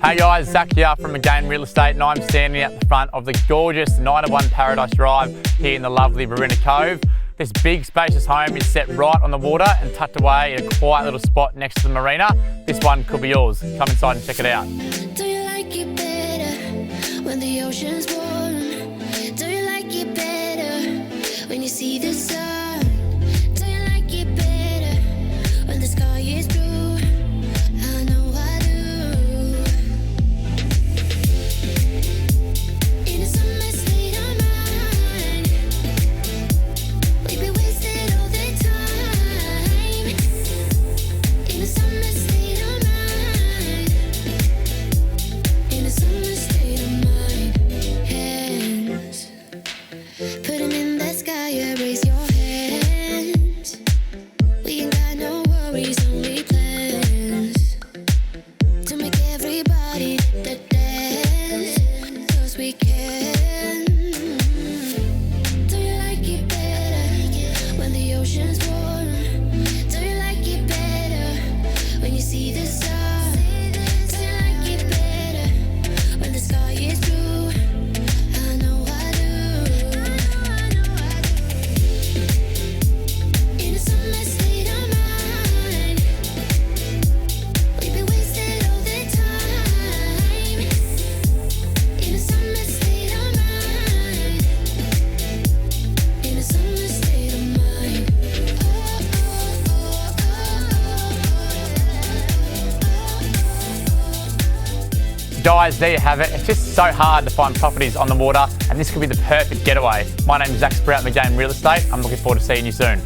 Hey guys, Zach here from Magain Real Estate, and I'm standing at the front of the gorgeous 901 Paradise Drive here in the lovely Wirrina Cove. This big spacious home is set right on the water and tucked away in a quiet little spot next to the marina. This one could be yours. Come inside and check it out. Do you like it better when the ocean's warm? Do you like it better when you see the sun? Do you like it better when the sky is blue? I know I do. In a summer state of mind, we be wasted all the time. In a summer state of mind, in a summer state of mind. Hands, put them in the sky, raise your hands. We ain't got no worries, only plans to make everybody dance, 'cause we can. Do you like it better when the ocean's warm? Do you like it better when you see the sun? Do you like it better when the sky is blue? I know I do. In a summer state of mind, we be wasted all the time. In a summer state of mind, in a summer state of mind. Guys, there you have it. It's just so hard to find properties on the water, and this could be the perfect getaway. My name is Sproule at Magain Real Estate. I'm looking forward to seeing you soon.